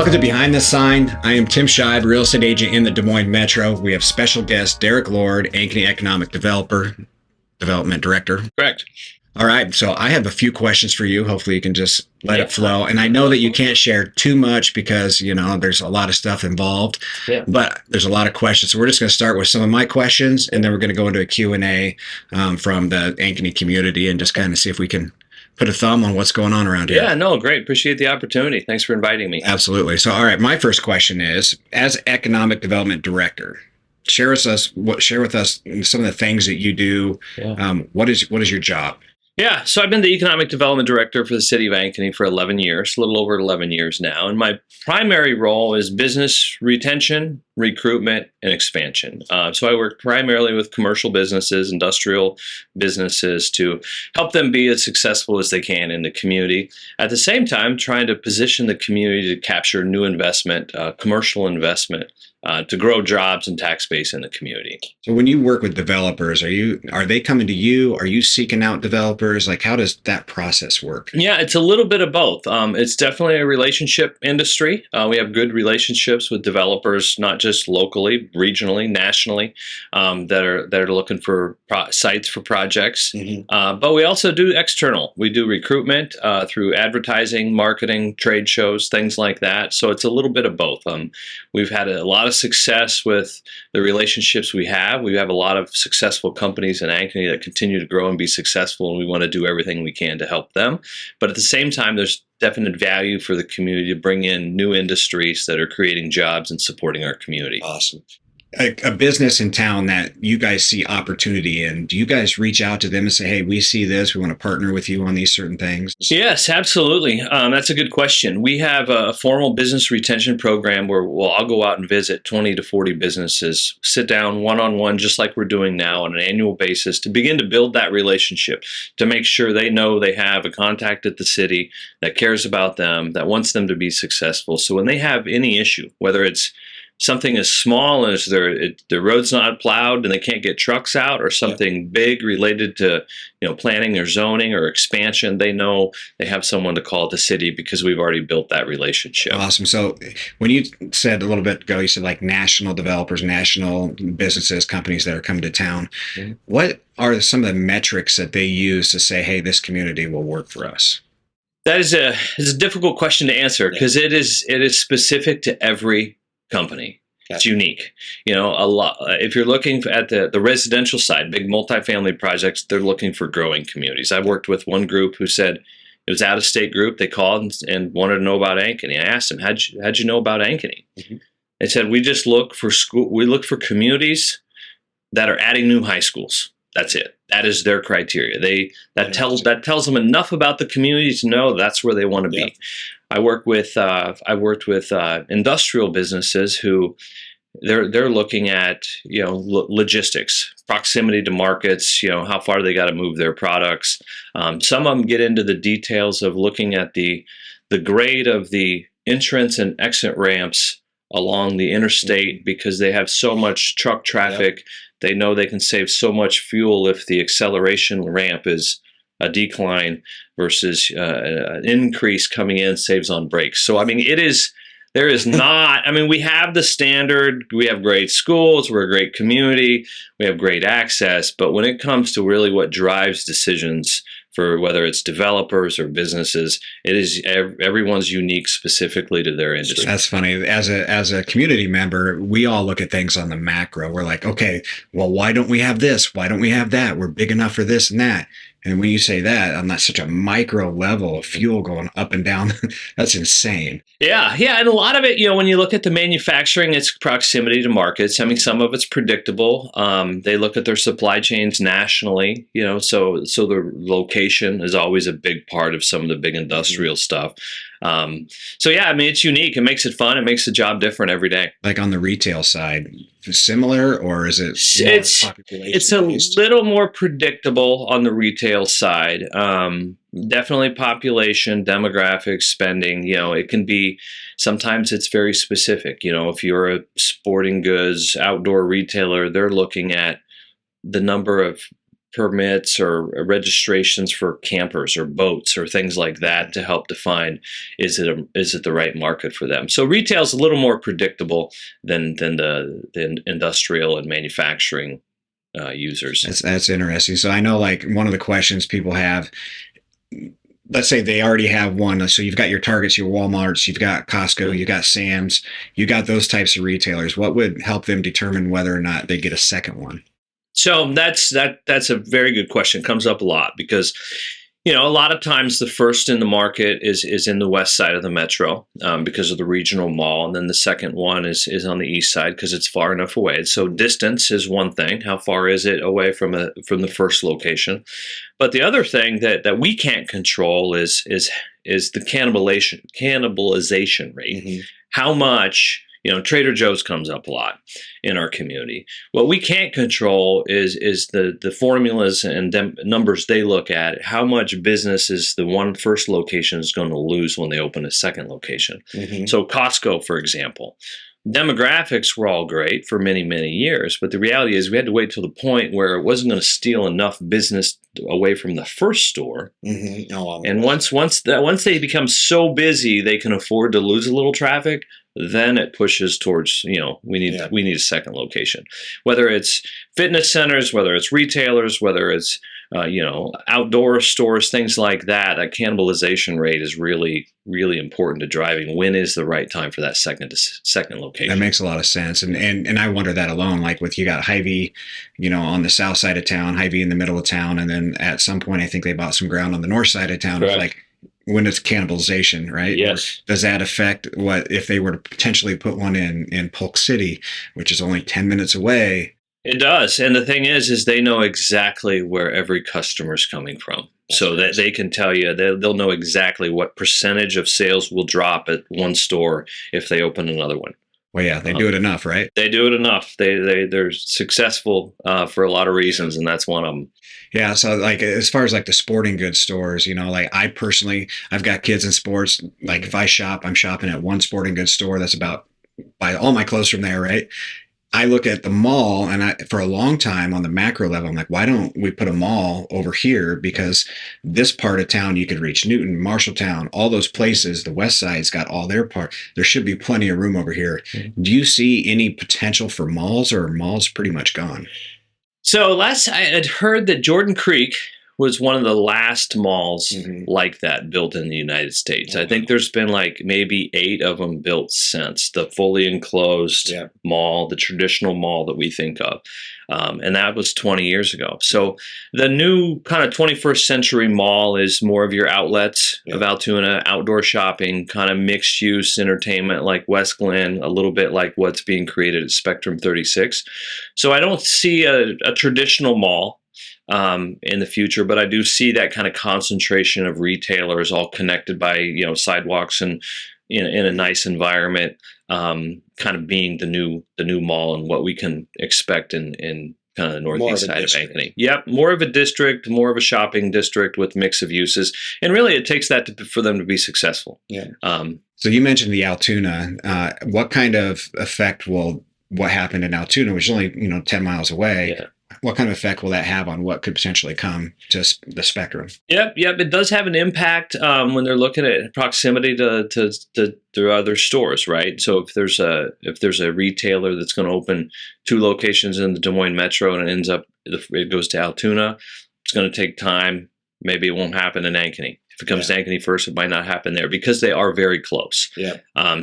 Welcome to Behind the Sign. I am Tim Scheib, real estate agent in the Des Moines Metro. We have special guest Derek Lord, Ankeny Economic Development Director. Correct. All right, so I have a few questions for you. Hopefully you can just let it flow. And I know that you can't share too much because, there's a lot of stuff involved, but there's a lot of questions. So we're just going to start with some of my questions, and then we're going to go into a Q&A from the Ankeny community and just kind of see if we can put a thumb on what's going on around here. Yeah, no, great. Appreciate the opportunity. Thanks for inviting me. Absolutely. So, all right, my first question is, as Economic Development Director, share with us some of the things that you do. What is your job? Yeah, so I've been the Economic Development Director for the city of Ankeny for 11 years, a little over 11 years now. And my primary role is business retention, recruitment, and expansion. So I work primarily with commercial businesses, industrial businesses to help them be as successful as they can in the community. At the same time, trying to position the community to capture new investment, commercial investment, to grow jobs and tax base in the community. So when you work with developers, are they coming to you? Are you seeking out developers? Like, how does that process work? Yeah, it's a little bit of both. It's definitely a relationship industry. We have good relationships with developers, not just locally, regionally, nationally, that are looking for sites for projects. But we also do external. We do recruitment through advertising, marketing, trade shows, things like that. So it's a little bit of both. We've had a lot of success with the relationships we have. We have a lot of successful companies in Ankeny that continue to grow and be successful, and we want to do everything we can to help them. But at the same time, there's definite value for the community to bring in new industries that are creating jobs and supporting our community. Awesome. A business in town that you guys see opportunity in, do you guys reach out to them and say, hey, we see this, we want to partner with you on these certain things? Yes, absolutely. That's a good question. We have a formal business retention program where I'll go out and visit 20 to 40 businesses, sit down one-on-one, just like we're doing now on an annual basis, to begin to build that relationship, to make sure they know they have a contact at the city that cares about them, that wants them to be successful. So when they have any issue, whether it's something as small as the road's not plowed and they can't get trucks out, or something big related to planning or zoning or expansion, they know they have someone to call at the city because we've already built that relationship. Awesome. So when you said a little bit ago, you said like national developers, national businesses, companies that are coming to town. What are some of the metrics that they use to say, hey, this community will work for us? That is a difficult question to answer because it is specific to every company. It's unique. A lot. If you're looking at the residential side, big multifamily projects, they're looking for growing communities. I've worked with one group who said it was out-of-state group. They called and wanted to know about Ankeny. I asked them, how'd you know about Ankeny? They said, we just look for we look for communities that are adding new high schools. That's it. That is their criteria. That tells them enough about the community to know that's where they want to be. I worked with industrial businesses who they're looking at logistics, proximity to markets, how far they got to move their products. Some of them get into the details of looking at the grade of the entrance and exit ramps along the interstate because they have so much truck traffic. They know they can save so much fuel if the acceleration ramp is a decline versus an increase coming in saves on brakes. So, there is not, we have the standard, we have great schools, we're a great community, we have great access, but when it comes to really what drives decisions for whether it's developers or businesses, it is everyone's unique specifically to their industry. That's funny. As a community member, we all look at things on the macro. We're like, okay, well, why don't we have this? Why don't we have that? We're big enough for this and that. And when you say that on that such a micro level of fuel going up and down, that's insane. Yeah. And a lot of it, when you look at the manufacturing, it's proximity to markets. Some of it's predictable. They look at their supply chains nationally, so the location is always a big part of some of the big industrial stuff. It's unique. It makes it fun. It makes the job different every day. Like on the retail side, similar, or is it? It's a little more predictable on the retail side. Definitely population, demographics, spending. It can be. Sometimes it's very specific. If you're a sporting goods outdoor retailer, they're looking at the number of permits or registrations for campers or boats or things like that to help define is it the right market for them. So retail is a little more predictable than the industrial and manufacturing users. That's interesting. So I know like one of the questions people have, let's say they already have one. So you've got your Targets, your Walmarts, you've got Costco, you've got Sam's, you got those types of retailers. What would help them determine whether or not they get a second one? So that's a very good question. It comes up a lot because, a lot of times the first in the market is in the west side of the metro because of the regional mall, and then the second one is on the east side because it's far enough away. So distance is one thing. How far is it away from the first location? But the other thing that we can't control is the cannibalization rate. Mm-hmm. How much? Trader Joe's comes up a lot in our community. What we can't control is the formulas and numbers they look at. How much business is the first location is going to lose when they open a second location? Mm-hmm. So Costco, for example, demographics were all great for many, many years, but the reality is we had to wait till the point where it wasn't going to steal enough business away from the first store. Mm-hmm. And once they become so busy they can afford to lose a little traffic, then it pushes towards, we need a second location. Whether it's fitness centers, whether it's retailers, whether it's outdoor stores, things like that. That cannibalization rate is really, really important to driving. When is the right time for that second location? That makes a lot of sense. And I wonder that alone, like with you got Hy-Vee, on the south side of town, Hy-Vee in the middle of town. And then at some point, I think they bought some ground on the north side of town. It's like, when it's cannibalization, right? Yes. Or does that affect what if they were to potentially put one in Polk City, which is only 10 minutes away? It does. And the thing is they know exactly where every customer is coming from. So that they can tell you, they'll know exactly what percentage of sales will drop at one store if they open another one. Well, yeah, they do it enough, right? They do it enough. They're successful for a lot of reasons, and that's one of them. Yeah, so like as far as like the sporting goods stores, like I personally, I've got kids in sports. Like if I shop, I'm shopping at one sporting goods store. That's about buy all my clothes from there, right? I look at the mall, and for a long time on the macro level, I'm like, why don't we put a mall over here? Because this part of town, you could reach Newton, Marshalltown, all those places. The west side's got all their part. There should be plenty of room over here. Mm-hmm. Do you see any potential for malls, or are malls pretty much gone? So I had heard that Jordan Creek was one of the last malls like that built in the United States. I think there's been like maybe 8 of them built since, the fully enclosed mall, the traditional mall that we think of. And that was 20 years ago. So the new kind of 21st century mall is more of your outlets of Altoona, outdoor shopping, kind of mixed use entertainment like West Glen, a little bit like what's being created at Spectrum 36. So I don't see a traditional mall in the future, but I do see that kind of concentration of retailers all connected by sidewalks and in a nice environment, kind of being the new mall and what we can expect in kind of the northeast side of Ankeny. Yep, more of a district, more of a shopping district with mix of uses, and really it takes that for them to be successful. Yeah. So you mentioned the Altoona. What kind of effect will what happened in Altoona, which is only 10 miles away? Yeah. What kind of effect will that have on what could potentially come to the Spectrum? Yep. It does have an impact when they're looking at proximity to other stores, right? So if there's a retailer that's going to open 2 locations in the Des Moines metro and it goes to Altoona, it's going to take time. Maybe it won't happen in Ankeny. If it comes to Ankeny first, it might not happen there because they are very close. Yeah.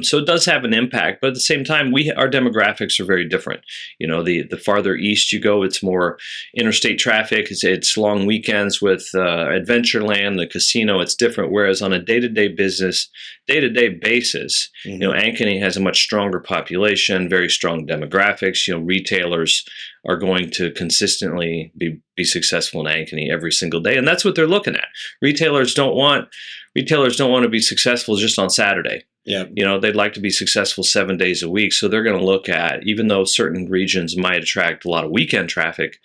So it does have an impact, but at the same time, our demographics are very different. The farther east you go, it's more interstate traffic. It's long weekends with Adventureland, the casino. It's different. Whereas on a day-to-day basis, Ankeny has a much stronger population, very strong demographics. Retailers are going to consistently be successful in Ankeny every single day, and that's what they're looking at. Retailers don't want to be successful just on Saturday. Yeah, they'd like to be successful 7 days a week. So they're going to look at, even though certain regions might attract a lot of weekend traffic,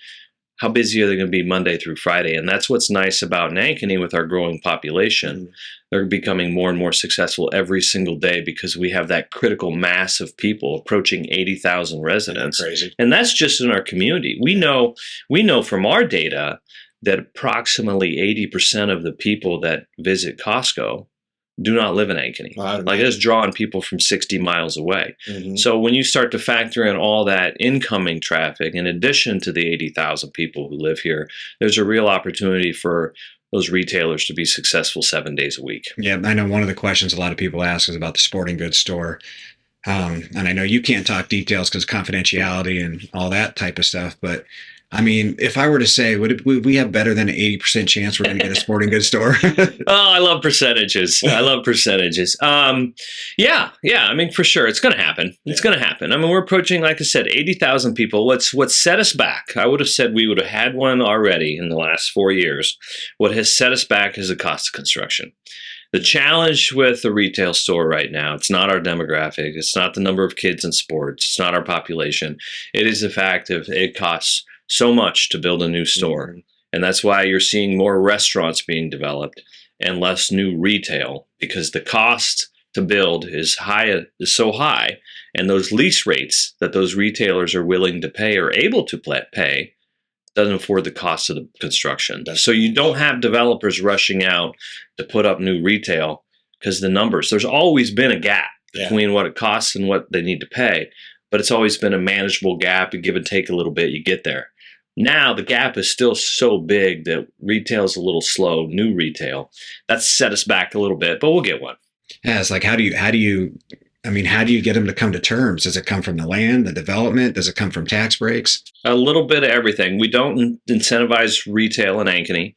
how busy are they going to be Monday through Friday? And that's what's nice about Ankeny with our growing population. They're becoming more and more successful every single day because we have that critical mass of people approaching 80,000 residents. Crazy. And that's just in our community. We know from our data that approximately 80% of the people that visit Costco do not live in Ankeny. Wow. Like, it's drawing people from 60 miles away. So when you start to factor in all that incoming traffic, in addition to the 80,000 people who live here, there's a real opportunity for those retailers to be successful 7 days a week. Yeah, I know one of the questions a lot of people ask is about the sporting goods store. And I know you can't talk details because confidentiality and all that type of stuff, but I mean, if I were to say, would we have better than an 80% chance we're going to get a sporting goods store? Oh, I love percentages. I love percentages. Yeah. I mean, for sure, it's going to happen. It's going to happen. I mean, we're approaching, like I said, 80,000 people. What's set us back? I would have said we would have had one already in the last 4 years. What has set us back is the cost of construction. The challenge with the retail store right now, it's not our demographic. It's not the number of kids in sports. It's not our population. It is the fact of it costs so much to build a new store. And that's why you're seeing more restaurants being developed and less new retail, because the cost to build is so high. And those lease rates that those retailers are willing to pay or able to pay doesn't afford the cost of the construction. So you don't have developers rushing out to put up new retail because the numbers, there's always been a gap between what it costs and what they need to pay. But it's always been a manageable gap. You give and take a little bit, you get there. Now the gap is still so big that retail's a little slow, new retail. That's set us back a little bit, but we'll get one. Yeah, it's like, how do you get them to come to terms? Does it come from the land, the development? Does it come from tax breaks? A little bit of everything. We don't incentivize retail in Ankeny.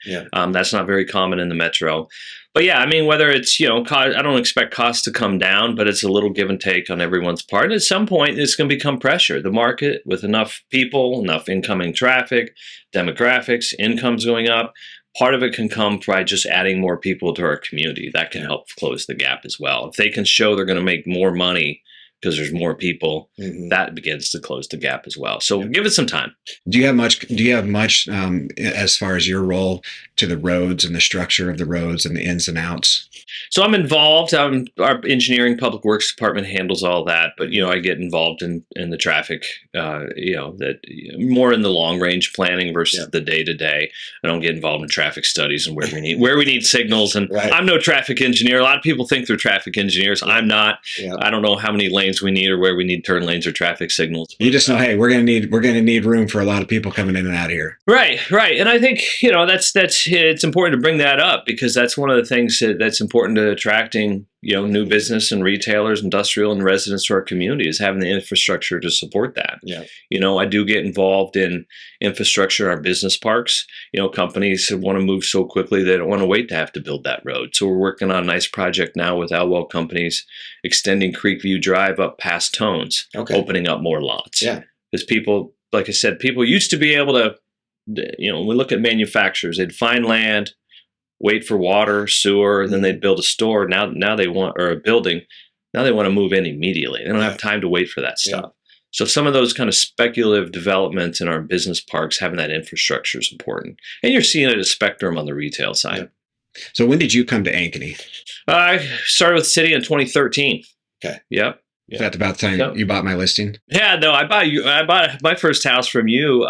That's not very common in the metro. But yeah, I mean, whether it's, I don't expect costs to come down, but it's a little give and take on everyone's part. And at some point, it's going to become pressure. The market, with enough people, enough incoming traffic, demographics, incomes going up, part of it can come by just adding more people to our community. That can help close the gap as well. If they can show they're going to make more money because there's more people, that begins to close the gap as well. So give it some time. Do you have much as far as your role to the roads and the structure of the roads and the ins and outs? So I'm involved. Our engineering public works department handles all that, but I get involved in the traffic. That more in the long range planning versus the day to day. I don't get involved in traffic studies and where we need signals. And I'm no traffic engineer. A lot of people think they're traffic engineers. I'm not. I don't know how many lanes we need or where we need turn lanes or traffic signals. You just know, hey, we're gonna need room for a lot of people coming in and out of here. Right. And I think that's it's important to bring that up because that's one of the things that's important to attracting new business and retailers, industrial and residents to our community is having the infrastructure to support that. I do get involved in infrastructure in our business parks. Companies want to move so quickly they don't want to wait to have to build that road. So we're working on a nice project now with Alwell Companies, extending Creekview Drive up past Tones, opening up more lots. Because people, like I said, people used to be able to, when we look at manufacturers, they'd find land, wait for water, sewer, then they'd build a store. Now they want, or a building. Now they want to move in immediately. They don't have time to wait for that stuff. So some of those kind of speculative developments in our business parks, having that infrastructure is important. And you're seeing it a spectrum on the retail side. So when did you come to Ankeny? I started with the city in 2013. Yep. Is that about the time you bought my listing? Yeah, no, I bought my first house from you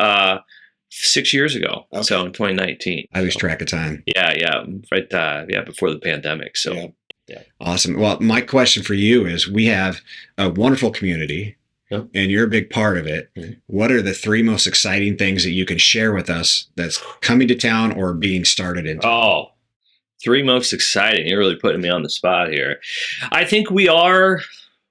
6 years ago. So in 2019. I lose track of time. Yeah. Right. Before the pandemic. So Awesome. Well, my question for you is, we have a wonderful community and you're a big part of it. What are the 3 most exciting things that you can share with us that's coming to town or being started into? Oh, 3 most exciting. You're really putting me on the spot here. I think we are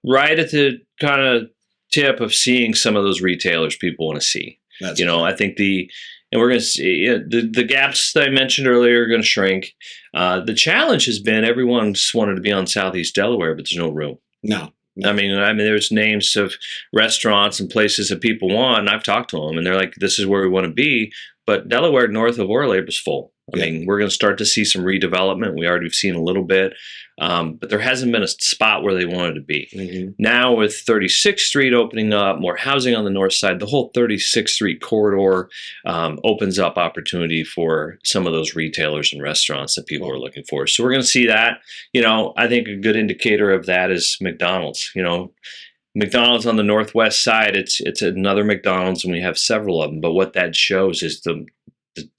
right at the kind of tip of seeing some of those retailers people want to see. I think we're going to see the gaps that I mentioned earlier are going to shrink. The challenge has been everyone's wanted to be on Southeast Delaware, but there's no room. No. I mean, there's names of restaurants and places that people want, and I've talked to them, and they're like, "This is where we want to be." But Delaware north of Orlab is full. I mean, we're going to start to see some redevelopment. We already have seen a little bit, but there hasn't been a spot where they wanted to be. Now with 36th Street opening up, more housing on the north side, the whole 36th Street corridor opens up opportunity for some of those retailers and restaurants that people are looking for. So we're going to see that. I think a good indicator of that is McDonald's. McDonald's on the northwest side, it's another McDonald's, and we have several of them. But what that shows is the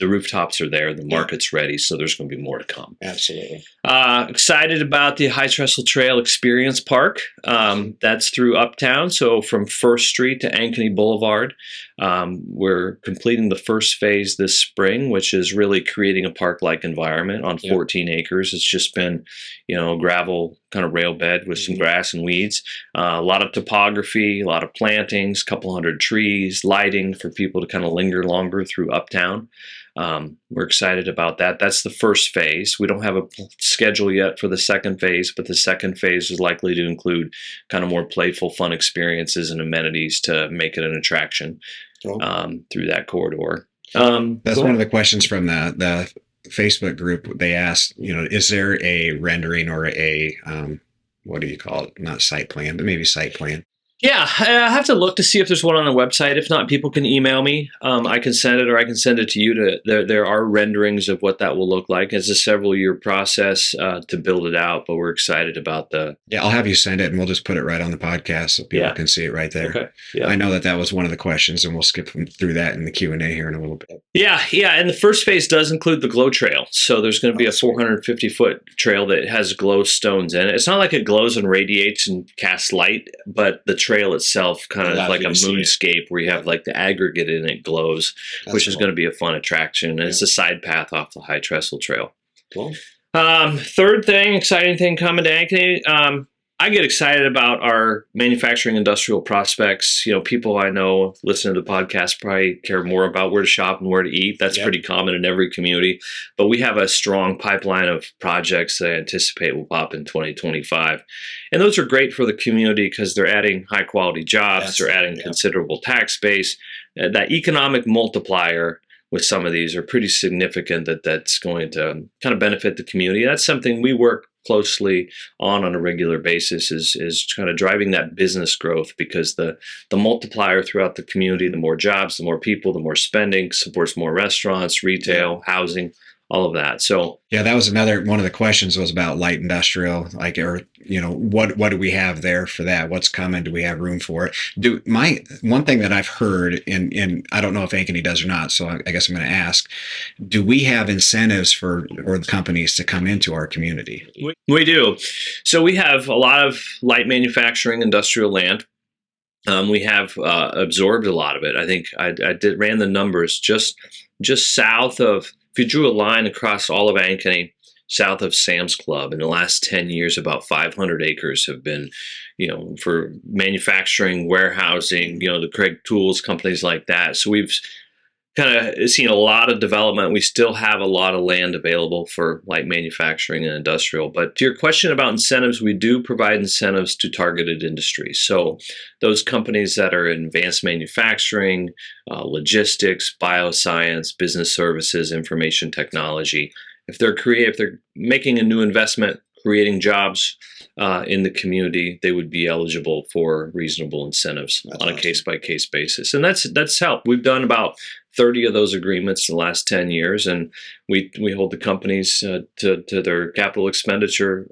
rooftops are there, the market's ready, so there's going to be more to come. Absolutely. Excited about the High Trestle Trail Experience Park. That's through Uptown, so from 1st Street to Ankeny Boulevard. We're completing the first phase this spring, which is really creating a park-like environment on 14 acres. It's just been, a gravel kind of rail bed with some grass and weeds. A lot of topography, a lot of plantings, a couple hundred trees, lighting for people to kind of linger longer through Uptown. We're excited about that. That's the first phase. We don't have a schedule yet for the second phase, but the second phase is likely to include kind of more playful, fun experiences and amenities to make it an attraction through that corridor. That's one of the questions from the Facebook group. They asked, is there a rendering or a, what do you call it? Not site plan, but maybe site plan. Yeah, I have to look to see if there's one on the website. If not, people can email me. I can send it, or I can send it to you. There are renderings of what that will look like. It's a several-year process to build it out, but we're excited about the. Yeah, I'll have you send it, and we'll just put it right on the podcast so people can see it right there. Okay. Yeah. I know that was one of the questions, and we'll skip through that in the Q&A here in a little bit. Yeah, and the first phase does include the glow trail. So there's going to be a 450-foot trail that has glow stones in it. It's not like it glows and radiates and casts light, but the trail itself kind of like a moonscape where you have like the aggregate in it glows, which is going to be a fun attraction. And it's a side path off the High Trestle Trail. Cool. Third thing, exciting thing coming to Ankeny. I get excited about our manufacturing industrial prospects. People I know listening to the podcast probably care more about where to shop and where to eat. That's pretty common in every community. But we have a strong pipeline of projects that I anticipate will pop in 2025. And those are great for the community because they're adding high quality jobs. They're adding considerable tax base. That economic multiplier with some of these are pretty significant that's going to kind of benefit the community. That's something we work closely on a regular basis is kind of driving that business growth, because the multiplier throughout the community, the more jobs, the more people, the more spending, supports more restaurants, retail, housing, all of that. So that was another one of the questions was about light industrial, what do we have there for that? What's coming? Do we have room for it? One thing that I've heard, and I don't know if Ankeny does or not, so I guess I'm going to ask, do we have incentives for companies to come into our community? We do. So we have a lot of light manufacturing industrial land. We have absorbed a lot of it. I think I ran the numbers just south of. If you drew a line across all of Ankeny, south of Sam's Club, in the last 10 years, about 500 acres have been, for manufacturing, warehousing, the Craig Tools, companies like that. So we've kind of seen a lot of development. We still have a lot of land available for light manufacturing and industrial. But to your question about incentives, we do provide incentives to targeted industries. So those companies that are in advanced manufacturing, logistics, bioscience, business services, information technology, if they're making a new investment, creating jobs in the community, they would be eligible for reasonable incentives on a case-by-case basis. And that's helped. We've done about 30 of those agreements in the last 10 years, and we hold the companies to their capital expenditure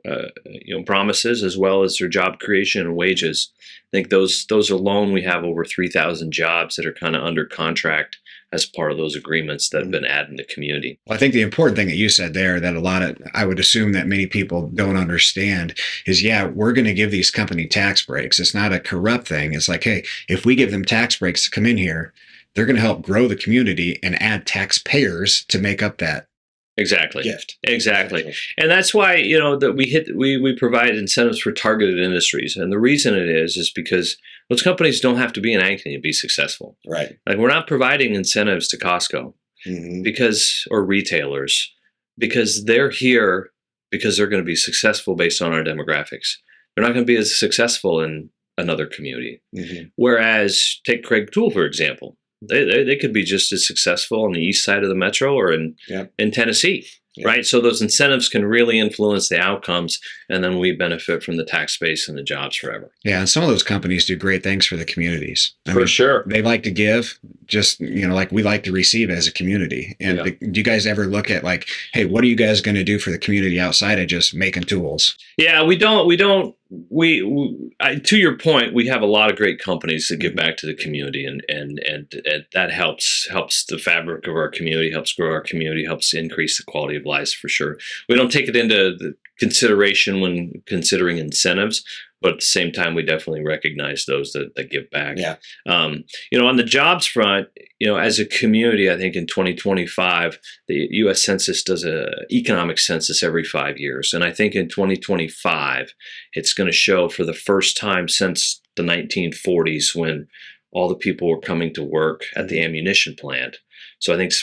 promises, as well as their job creation and wages. I think those alone, we have over 3,000 jobs that are kind of under contract as part of those agreements that have been added in the community. Well, I think the important thing that you said there that I would assume that many people don't understand is, we're going to give these company tax breaks. It's not a corrupt thing. It's like, hey, if we give them tax breaks to come in here, they're going to help grow the community and add taxpayers to make up that Exactly. gift. Exactly. And that's why, that we provide incentives for targeted industries. And the reason it is because those companies don't have to be in Ankeny to be successful. Right. Like, we're not providing incentives to Costco or retailers because they're here because they're going to be successful based on our demographics. They're not going to be as successful in another community. Whereas, take Craig Tool, for example. They could be just as successful on the east side of the metro or in Tennessee. Yeah. Right. So those incentives can really influence the outcomes, and then we benefit from the tax base and the jobs forever. Yeah. And some of those companies do great things for the communities. I For mean, sure. they like to give, just, like we like to receive as a community. And do you guys ever look at like, hey, what are you guys going to do for the community outside of just making tools? Yeah, we don't. To your point, we have a lot of great companies that give back to the community, and that helps the fabric of our community, helps grow our community, helps increase the quality of lives for sure. We don't take it into the consideration when considering incentives, but at the same time, we definitely recognize those that give back. Yeah. On the jobs front, as a community, I think in 2025, the U.S. Census does an economic census every 5 years. And I think in 2025, it's going to show for the first time since the 1940s when all the people were coming to work at the ammunition plant. So I think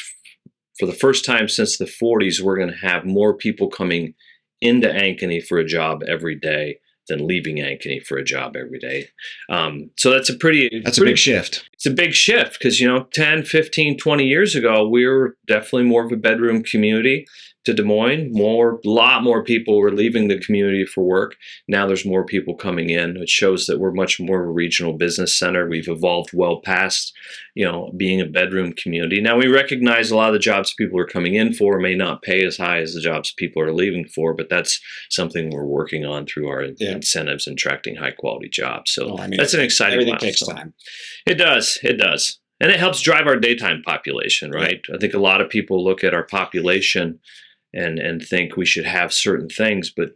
for the first time since the 40s, we're going to have more people coming into Ankeny for a job every day than leaving Ankeny for a job every day. So that's a big shift. It's a big shift because, 10, 15, 20 years ago, we were definitely more of a bedroom community to Des Moines. A lot more people were leaving the community for work. Now there's more people coming in. It shows that we're much more of a regional business center. We've evolved well past, being a bedroom community. Now we recognize a lot of the jobs people are coming in for may not pay as high as the jobs people are leaving for, but that's something we're working on through our incentives and attracting high quality jobs. So that's an exciting everything milestone. Takes time. It does. And it helps drive our daytime population, right? I think a lot of people look at our population and think we should have certain things, but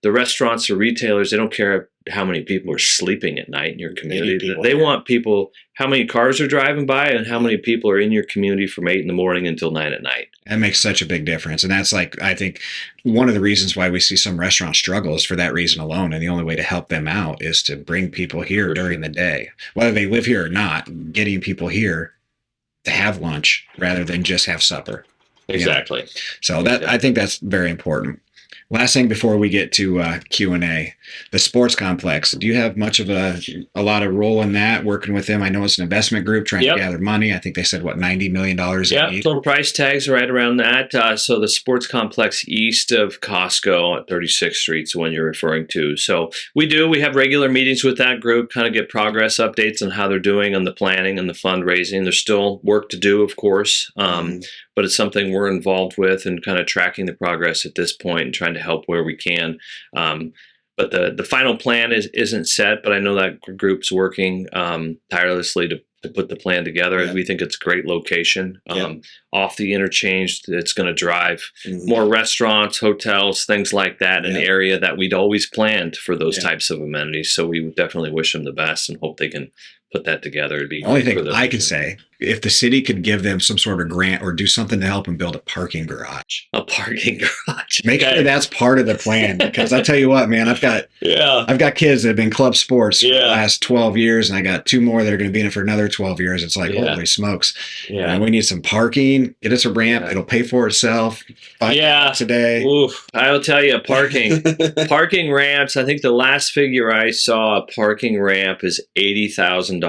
the restaurants or retailers, they don't care how many people are sleeping at night in your community. They want people, how many cars are driving by and how many people are in your community from 8 a.m. until 9 p.m. That makes such a big difference. And that's I think one of the reasons why we see some restaurants struggle is for that reason alone. And the only way to help them out is to bring people here during the day, whether they live here or not, getting people here to have lunch rather than just have supper. Exactly. So I think that's very important. Last thing before we get to Q&A, the sports complex. Do you have much of a lot of role in that, working with them? I know it's an investment group trying to gather money. I think they said, $90 million total price tags right around that. So the sports complex east of Costco at 36th Street is the one you're referring to. So we have regular meetings with that group, kind of get progress updates on how they're doing on the planning and the fundraising. There's still work to do, of course, but it's something we're involved with and kind of tracking the progress at this point and trying to help where we can. But the final plan isn't set, but I know that group's working tirelessly to put the plan together. Yeah. We think it's a great location off the interchange. It's going to drive more restaurants, hotels, things like that in an area that we'd always planned for those types of amenities. So we definitely wish them the best and hope they can put that together. It'd be the only thing I could say, if the city could give them some sort of grant or do something to help them build a parking garage. A parking garage. Make sure that's part of the plan, because I tell you what, man, I've got kids that have been club sports for the last 12 years, and I got 2 more that are going to be in it for another 12 years. It's like, holy smokes. Yeah. And we need some parking. Get us a ramp. It'll pay for itself. $5 a day. Oof. I will tell you, parking ramps, I think the last figure I saw, a parking ramp is $80,000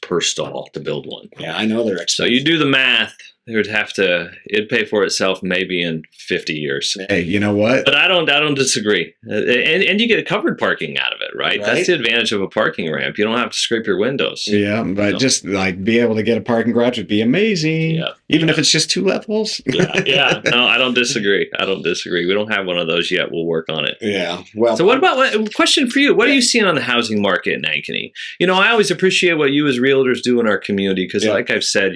per stall to build one. Yeah, I know they're expensive. So you do the math. It'd pay for itself maybe in 50 years. Hey, you know what? But I don't disagree. And you get covered parking out of it, right? That's the advantage of a parking ramp. You don't have to scrape your windows. Yeah, but just be able to get a parking garage would be amazing. Yeah. Even if it's just 2 levels. Yeah. No, I don't disagree. We don't have one of those yet. We'll work on it. Yeah. Well. So question for you. What are you seeing on the housing market in Ankeny? I always appreciate what you as realtors do in our community because like I've said,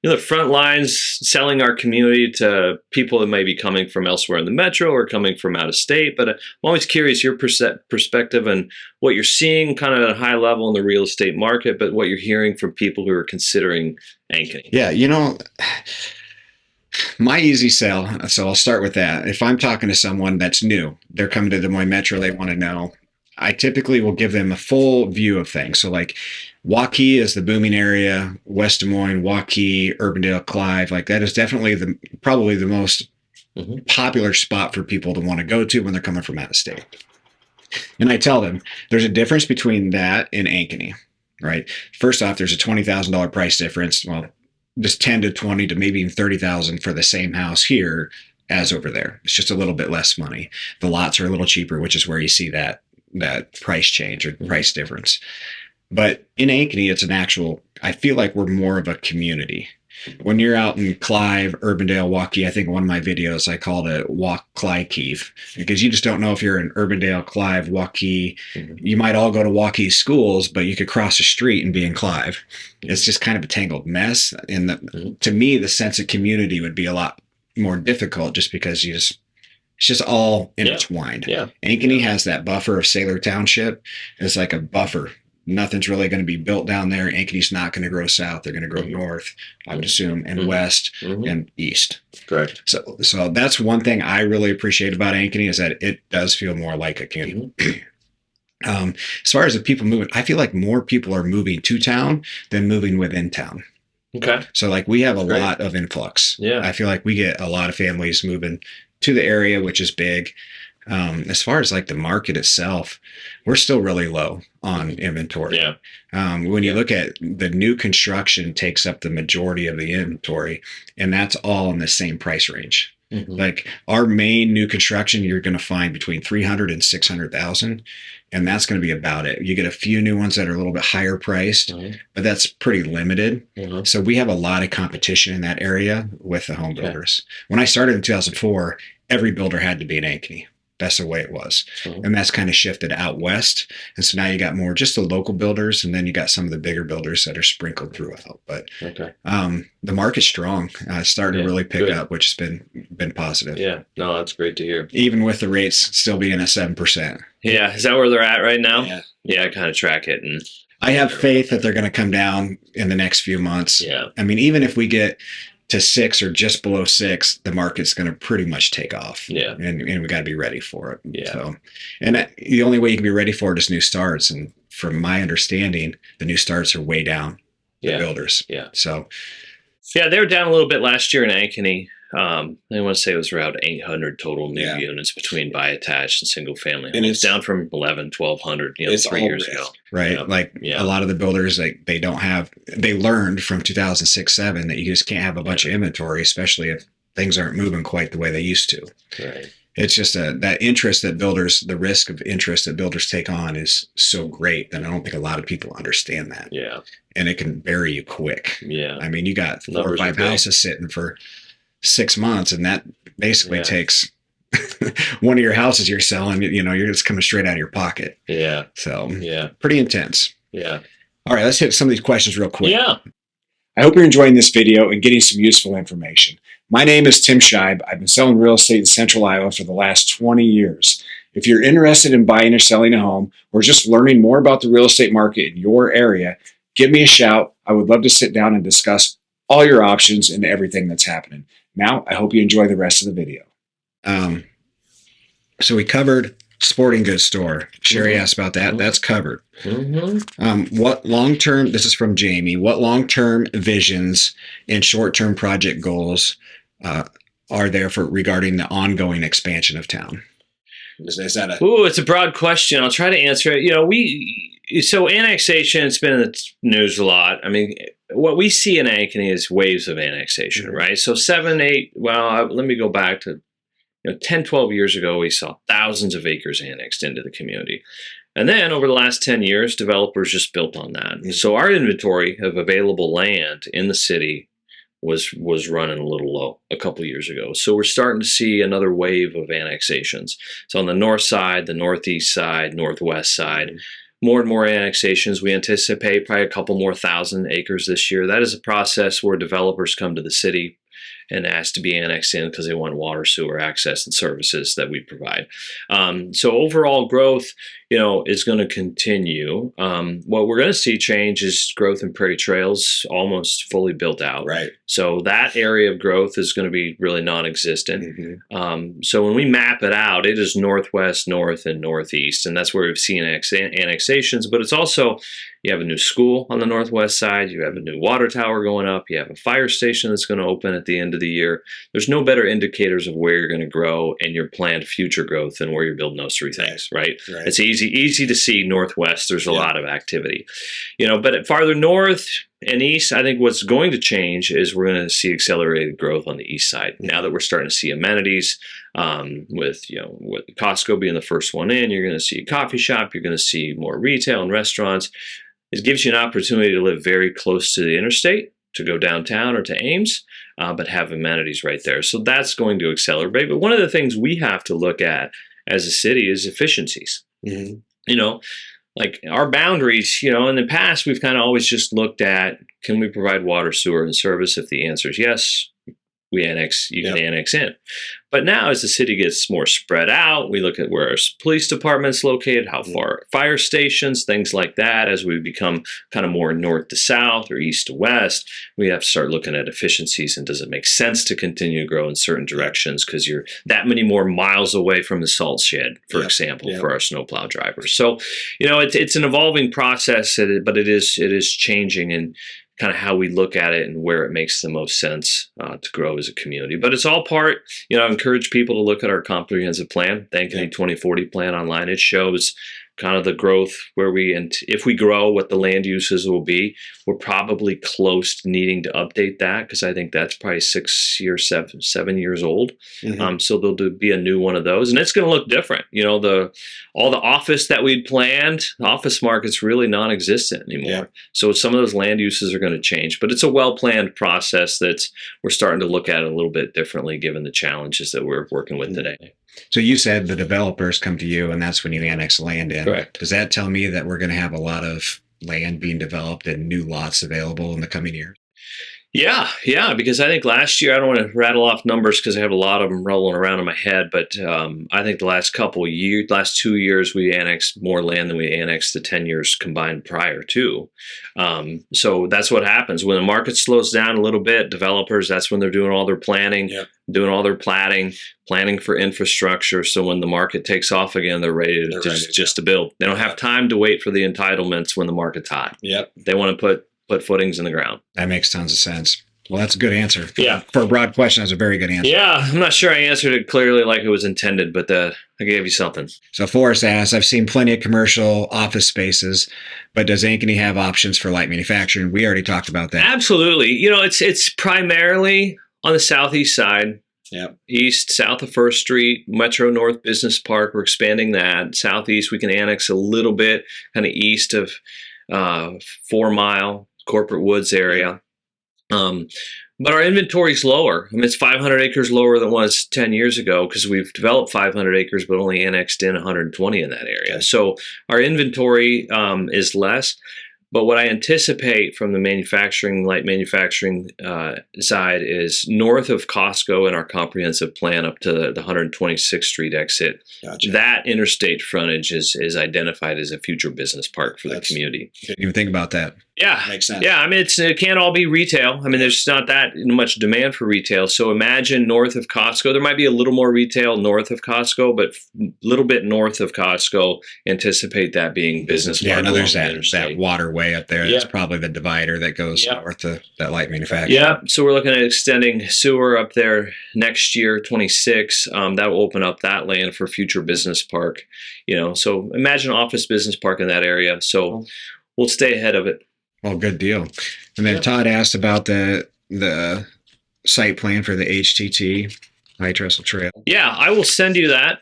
the front lines selling our community to people that may be coming from elsewhere in the metro or coming from out of state. But I'm always curious your perspective and what you're seeing kind of at a high level in the real estate market, but what you're hearing from people who are considering Ankeny. Yeah, my easy sell. So I'll start with that. If I'm talking to someone that's new, they're coming to Des Moines Metro, they want to know, I typically will give them a full view of things. So like Waukee is the booming area, West Des Moines, Waukee, Urbandale, Clive. Like that is definitely probably the most popular spot for people to want to go to when they're coming from out of state. And I tell them there's a difference between that and Ankeny. right? First off, there's a $20,000 price difference. Well, just 10 to 20 to maybe even 30,000 for the same house here as over there. It's just a little bit less money. The lots are a little cheaper, which is where you see that price change or price difference. But in Ankeny, it's an actual, I feel like we're more of a community. When you're out in Clive, Urbandale, Waukee, I think one of my videos I called it Clive, because you just don't know if you're in Urbandale, Clive, Waukee. You might all go to Waukee schools, but you could cross the street and be in Clive. It's just kind of a tangled mess. And to me, the sense of community would be a lot more difficult just because it's just all intertwined. Ankeny has that buffer of Sailor Township. It's like a buffer. Nothing's really going to be built down there. Ankeny's not going to grow south. They're going to grow north, I would assume, and west and east. Correct. So that's one thing I really appreciate about Ankeny is that it does feel more like a community. As far as the people moving, I feel like more people are moving to town than moving within town. Okay. So like we have a lot of influx. Yeah. I feel like we get a lot of families moving to the area, which is big. As far as like the market itself, we're still really low on inventory. Yeah. When you look at the new construction takes up the majority of the inventory, and that's all in the same price range. Like our main new construction, you're going to find between 300 and 600,000. And that's going to be about it. You get a few new ones that are a little bit higher priced, but that's pretty limited. So we have a lot of competition in that area with the home builders. When I started in 2004, every builder had to be in Ankeny. That's the way it was. And that's kind of shifted out west. And so now you got more just the local builders, and then you got some of the bigger builders that are sprinkled throughout. But the market's strong. It's starting to really pick up, which has been positive. Yeah. No, that's great to hear. Even with the rates still being at 7%. Yeah. Is that where they're at right now? Yeah. I kind of track it. And I have faith that they're going to come down in the next few months. Yeah. I mean, even if we get to 6 or just below 6, the market's going to pretty much take off. Yeah. And we got to be ready for it. Yeah. So, and the only way you can be ready for it is new starts. And from my understanding, the new starts are way down. The builders. Yeah. So. Yeah, they were down a little bit last year in Ankeny. I want to say it was around 800 total new units between buy attached and single family. And it's down from 1,200, 3 years ago. Right. A lot of the builders, they learned from 2006-07 that you just can't have a bunch of inventory, especially if things aren't moving quite the way they used to. Right. It's just that interest that builders, the risk of interest that builders take on is so great that I don't think a lot of people understand that. Yeah. And it can bury you quick. Yeah. I mean, you got 4 or 5 houses sitting for 6 months, and that basically takes one of your houses you're selling, you're just coming straight out of your pocket. Yeah. So pretty intense. Yeah. All right, let's hit some of these questions real quick. Yeah. I hope you're enjoying this video and getting some useful information. My name is Tim Scheib. I've been selling real estate in Central Iowa for the last 20 years. If you're interested in buying or selling a home, or just learning more about the real estate market in your area, give me a shout. I would love to sit down and discuss all your options and everything that's happening. Now, I hope you enjoy the rest of the video. So we covered sporting goods store. Sherry asked about that. That's covered. What long-term, this is from Jamie, what long-term visions and short-term project goals are there regarding the ongoing expansion of town? Is that it's a broad question. I'll try to answer it. So annexation, it's been in the news a lot. I mean, what we see in Ankeny is waves of annexation, right? So 7, 8, let me go back to 10, 12 years ago, we saw thousands of acres annexed into the community. And then over the last 10 years, developers just built on that. So our inventory of available land in the city was running a little low a couple years ago. So we're starting to see another wave of annexations. So on the north side, the northeast side, northwest side, more and more annexations. We anticipate probably a couple more thousand acres this year. That is a process where developers come to the city and ask to be annexed in because they want water, sewer access and services that we provide. So overall growth, is going to continue. What we're going to see change is growth in prairie trails, almost fully built out. Right. So that area of growth is going to be really non-existent. So when we map it out, it is northwest, north, and northeast, and that's where we've seen annexations. But it's also, you have a new school on the northwest side, you have a new water tower going up, you have a fire station that's going to open at the end of the year. There's no better indicators of where you're going to grow and your planned future growth than where you're building those three things, right? It's easy easy to see northwest. There's a lot of activity, but farther north and east, I think what's going to change is we're going to see accelerated growth on the east side. Now that we're starting to see amenities, with Costco being the first one in, you're going to see a coffee shop, you're going to see more retail and restaurants. It gives you an opportunity to live very close to the interstate, to go downtown or to Ames, but have amenities right there. So that's going to accelerate. But one of the things we have to look at as a city is efficiencies. Like our boundaries, in the past, we've kind of always just looked at, can we provide water, sewer, and service? If the answer is yes, you can annex in. But now as the city gets more spread out, we look at where our police department's located, how far fire stations, things like that. As we become kind of more north to south or east to west, we have to start looking at efficiencies, and does it make sense to continue to grow in certain directions because you're that many more miles away from the salt shed, for example, for our snowplow drivers. So, it's an evolving process, but it is changing, and kind of how we look at it and where it makes the most sense to grow as a community. But it's all part, I encourage people to look at our comprehensive plan, the Ankeny 2040 plan online. It shows kind of the growth and if we grow, what the land uses will be. We're probably close to needing to update that, because I think that's probably 7 years old. So there'll be a new one of those, and it's going to look different. All the office that we'd planned, the office market's really non-existent anymore. So some of those land uses are going to change, but it's a well-planned process we're starting to look at it a little bit differently given the challenges that we're working with today. So you said the developers come to you, and that's when you annex land in. Correct. Does that tell me that we're going to have a lot of land being developed and new lots available in the coming years? Yeah, because I think last year, I don't want to rattle off numbers because I have a lot of them rolling around in my head, but I think the last 2 years, we annexed more land than we annexed the 10 years combined prior to. So that's what happens. When the market slows down a little bit, developers, that's when they're doing all their planning, doing all their planning for infrastructure. So when the market takes off again, they're ready to build. They don't have time to wait for the entitlements when the market's hot. They want to put footings in the ground. That makes tons of sense. Well, that's a good answer. Yeah. For a broad question, that's a very good answer. Yeah, I'm not sure I answered it clearly like it was intended, but I gave you something. So Forrest asks, I've seen plenty of commercial office spaces, but does Ankeny have options for light manufacturing? We already talked about that. Absolutely. It's primarily on the southeast side. South of First Street, Metro North Business Park. We're expanding that. Southeast, we can annex a little bit, kind of east of 4 Mile, Corporate Woods area. But our inventory is lower. It's 500 acres lower than it was 10 years ago because we've developed 500 acres, but only annexed in 120 in that area. So our inventory is less. But what I anticipate from the light manufacturing side is north of Costco in our comprehensive plan up to the 126th Street exit. Gotcha. That interstate frontage is identified as a future business park for the community. Didn't even think about that. Yeah. Makes sense. Yeah. It can't all be retail. There's not that much demand for retail. So imagine north of Costco, there might be a little more retail north of Costco, but a little bit north of Costco, anticipate that being business. Yeah, I know there's that waterway up there. That's probably the divider that goes north to that light manufacturing. Yeah. So we're looking at extending sewer up there next year, 26. That will open up that land for future business park. So imagine office business park in that area. So we'll stay ahead of it. Well, good deal. And then Todd asked about the site plan for the HTT, High Trestle Trail. Yeah, I will send you that.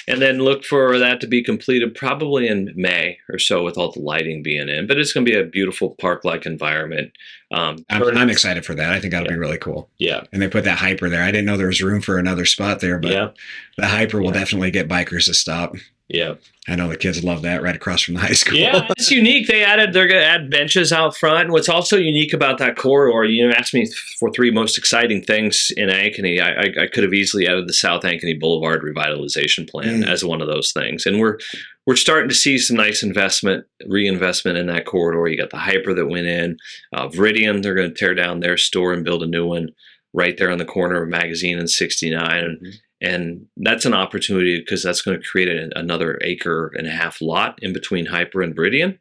And then look for that to be completed probably in May or so with all the lighting being in. But it's going to be a beautiful park-like environment. I'm excited for that. I think that'll be really cool. Yeah. And they put that hyper there. I didn't know there was room for another spot there, but the hyper will definitely get bikers to stop. Yeah. I know the kids love that right across from the high school. Yeah, it's unique. They're going to add benches out front. And what's also unique about that corridor, asked me for 3 most exciting things in Ankeny. I could have easily added the South Ankeny Boulevard revitalization plan as one of those things. And we're starting to see some nice reinvestment in that corridor. You got the hyper that went in. Viridian, they're going to tear down their store and build a new one right there on the corner of Magazine and 69. And that's an opportunity because that's going to create another 1.5 acre lot in between Hyper and Viridian.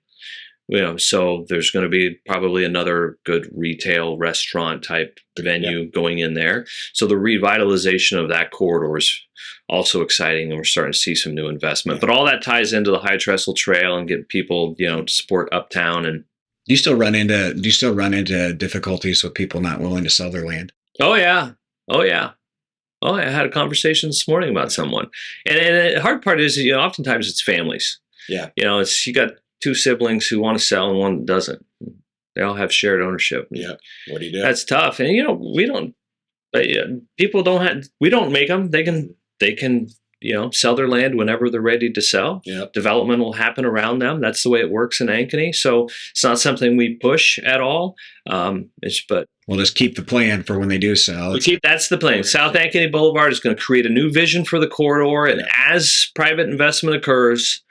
So there's going to be probably another good retail restaurant type venue going in there. So the revitalization of that corridor is also exciting, and we're starting to see some new investment. But all that ties into the High Trestle Trail and get people, to support uptown. And Do you still run into difficulties with people not willing to sell their land? oh yeah, I had a conversation this morning about someone, and the hard part is, oftentimes it's families. Yeah. You got two siblings who want to sell and one doesn't. They all have shared ownership. Yeah. What do you do? That's tough. And we don't. People don't have. We don't make them. They can sell their land whenever they're ready to sell. Yep. Development will happen around them. That's the way it works in Ankeny. So it's not something we push at all. But we'll just keep the plan for when they do sell. That's the plan. South Ankeny Boulevard is going to create a new vision for the corridor, and as private investment occurs,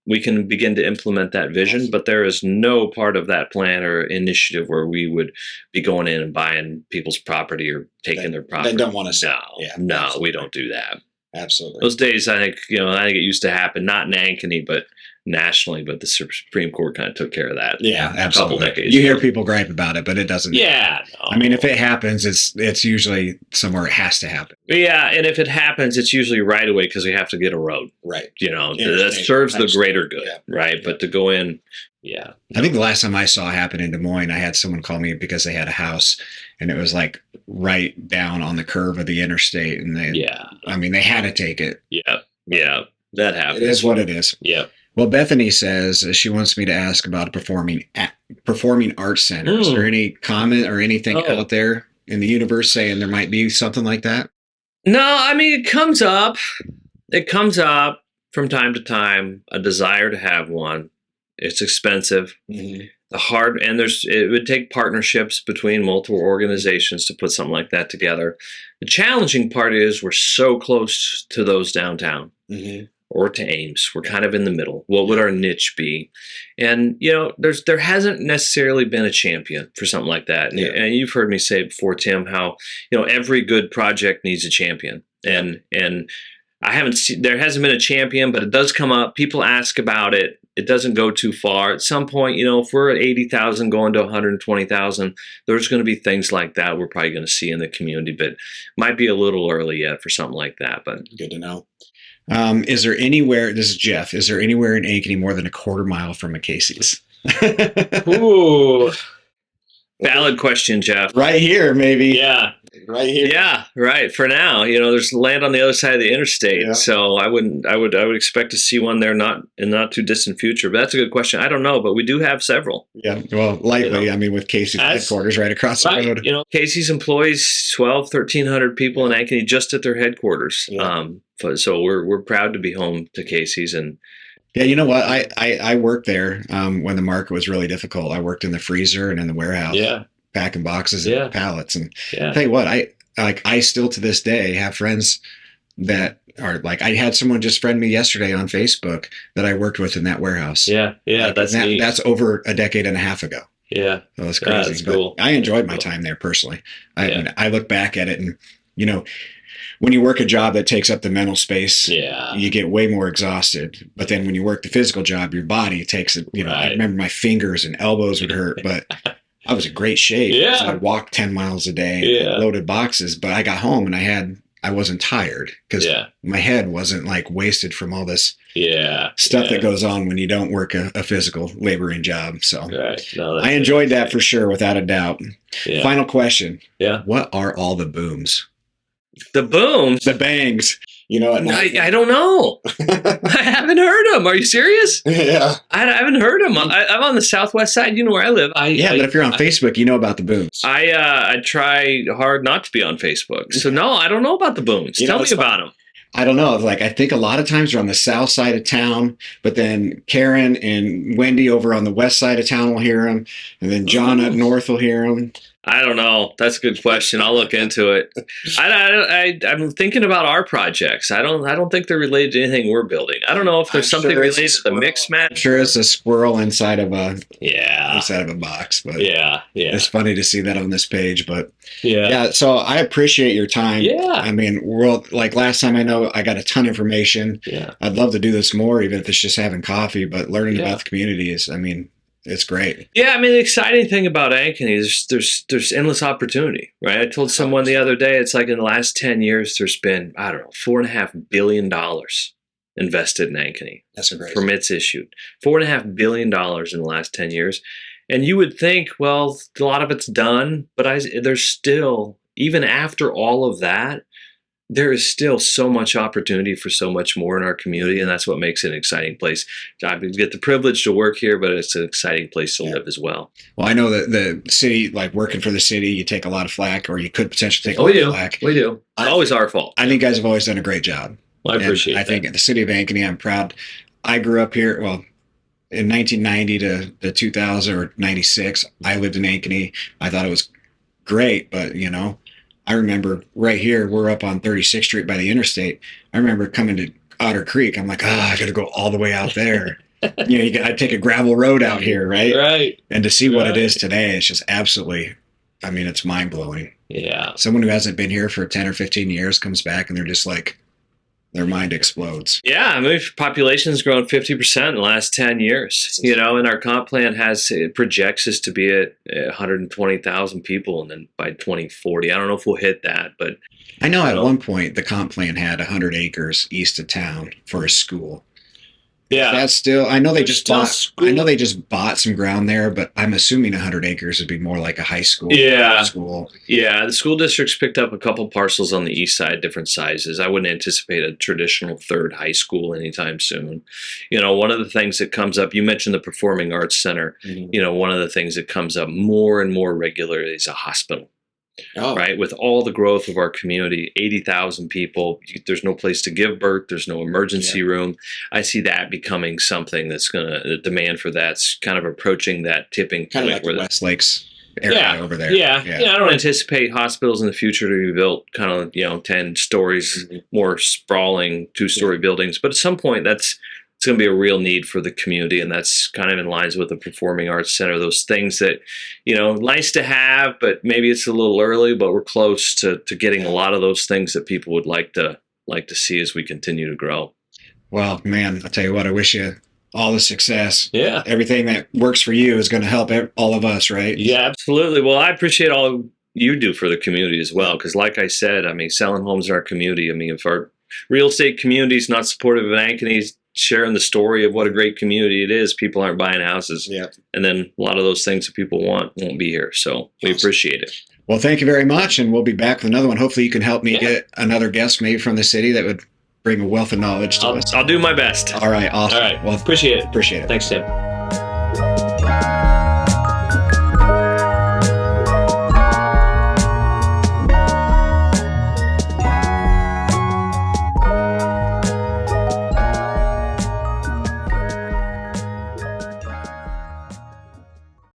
we can begin to implement that vision. But there is no part of that plan or initiative where we would be going in and buying people's property or taking their property. They don't want to sell. No, we don't do that. Absolutely. Those days, I think it used to happen, not in Ankeny, but nationally. But the Supreme Court kind of took care of that. Yeah, absolutely. A couple decades you hear ago. people gripe about it, but it doesn't. Yeah. No. I mean, if it happens, it's usually somewhere it has to happen. Yeah, and if it happens, it's usually right away because we have to get a road. Right. That serves the greater good, right? But to go in, I think the last time I saw it happen in Des Moines, I had someone call me because they had a house, and it was like right down on the curve of the interstate, and they had to take it. Yeah, that happens. It is what it is. Yeah. Well, Bethany says she wants me to ask about performing arts center. Is there any comment or anything out there in the universe saying there might be something like that? No, I mean, it comes up. It comes up from time to time, a desire to have one. It's expensive. Mm-hmm. It would take partnerships between multiple organizations to put something like that together. The challenging part is we're so close to those downtown. Mm-hmm. Or to Ames. We're kind of in the middle. What would our niche be? And, there hasn't necessarily been a champion for something like that. And you've heard me say before, Tim, how, every good project needs a champion. And there hasn't been a champion, but it does come up. People ask about it. It doesn't go too far. At some point, if we're at 80,000 going to 120,000, there's going to be things like that we're probably going to see in the community, but might be a little early yet for something like that. But good to know. Is there anywhere, this is Jeff, is there anywhere in Ankeny more than a quarter mile from a Casey's? Ooh. Valid question, Jeff. Right here, maybe. Yeah. Right here. Yeah, right. For now, there's land on the other side of the interstate, so I would expect to see one there in not too distant future. But that's a good question. I don't know, but we do have several. Yeah, well, likely. I mean, with Casey's headquarters right across the road. Casey's employs 1,300 people in Ankeny just at their headquarters. Yeah. So we're proud to be home to Casey's. And yeah, you know what? I worked there when the market was really difficult. I worked in the freezer and in the warehouse. Yeah. Packing boxes and pallets. And I'll tell you what, I still to this day have friends that are like, I had someone just friend me yesterday on Facebook that I worked with in that warehouse. Yeah. That's neat. That's over a decade and a half ago. Yeah. So it's crazy. That's cool. I enjoyed my time there personally. I look back at it and, when you work a job that takes up the mental space, you get way more exhausted. But then when you work the physical job, your body takes it. I remember my fingers and elbows would hurt, but I was in great shape. Yeah. So I walked 10 miles a day, loaded boxes, but I got home and I wasn't tired because my head wasn't like wasted from all this stuff that goes on when you don't work a physical laboring job. So I enjoyed that for sure, without a doubt. Yeah. Final question. Yeah. What are all the booms? The booms? The bangs. I don't know. I haven't heard them. Are you serious? Yeah. I haven't heard them. I'm on the southwest side. You know where I live. But if you're on Facebook, you know about the booms. I try hard not to be on Facebook. So, no, I don't know about the booms. Tell me about them. I don't know. I think a lot of times they're on the south side of town, but then Karen and Wendy over on the west side of town will hear them, and then John up north will hear them. I don't know. That's a good question. I'll look into it. I'm thinking about our projects. I don't think they're related to anything we're building. I don't know if there's something related to the mix match. I'm sure it's a squirrel inside of a box. But it's funny to see that on this page. But so I appreciate your time. Yeah. I mean, last time I know I got a ton of information. Yeah. I'd love to do this more, even if it's just having coffee. But learning about the community is, It's great. Yeah, I mean, the exciting thing about Ankeny is there's endless opportunity, right? I told someone the other day, it's like in the last 10 years, there's been, I don't know, $4.5 billion invested in Ankeny. That's a great permits issued. $4.5 billion in the last 10 years. And you would think, well, a lot of it's done, but there's still, even after all of that, there is still so much opportunity for so much more in our community, and that's what makes it an exciting place. I get the privilege to work here, but it's an exciting place to live as well. Well, I know that the city, like working for the city, you take a lot of flack, or you could potentially take a lot of flack. We do. It's always our fault. I think you guys have always done a great job. Well, I appreciate that. I think at the city of Ankeny, I'm proud. I grew up here, well, in 1990 to 2000 or 96, I lived in Ankeny. I thought it was great, but you know, I remember right here, we're up on 36th Street by the interstate. I remember coming to Otter Creek. I'm like, I got to go all the way out there. You know, I'd take a gravel road out here, right? Right. And to see what it is today, it's just absolutely, I mean, it's mind blowing. Yeah. Someone who hasn't been here for 10 or 15 years comes back and they're just like, their mind explodes. Yeah, I mean, population's grown 50% in the last 10 years, you know, and our comp plan projects us to be at 120,000 people, and then by 2040, I don't know if we'll hit that, but I know at one point the comp plan had 100 acres east of town for a school. Yeah, that's still. I know they just bought. I know they just bought some ground there, but I'm assuming 100 acres would be more like a high school. Yeah, school. Yeah, the school district's picked up a couple parcels on the east side, different sizes. I wouldn't anticipate a traditional third high school anytime soon. You know, one of the things that comes up. You mentioned the Performing Arts Center. Mm-hmm. You know, one of the things that comes up more and more regularly is a hospital. Oh. Right. With all the growth of our community, 80,000 people, there's no place to give birth. There's no emergency room. I see that becoming something that's the demand for that's kind of approaching that tipping kind point. Of like the West Lakes area over there. Yeah. I don't anticipate hospitals in the future to be built kind of, 10 stories, more sprawling 2-story buildings. But at some point, it's going to be a real need for the community, and that's kind of in lines with the Performing Arts Center. Those things that, nice to have, but maybe it's a little early. But we're close to getting a lot of those things that people would like to see as we continue to grow. Well, man, I'll tell you what. I wish you all the success. Yeah, everything that works for you is going to help all of us, right? Yeah, absolutely. Well, I appreciate all you do for the community as well, because, like I said, I mean, selling homes in our community. I mean, if our real estate community is not supportive of Ankeny's sharing the story of what a great community it is, people aren't buying houses. Yeah. And then a lot of those things that people want won't be here. So we appreciate it. Well, thank you very much. And we'll be back with another one. Hopefully you can help me get another guest maybe from the city that would bring a wealth of knowledge to us. I'll do my best. All right. Awesome. All right. Well, appreciate it. Appreciate it. Thanks, Tim.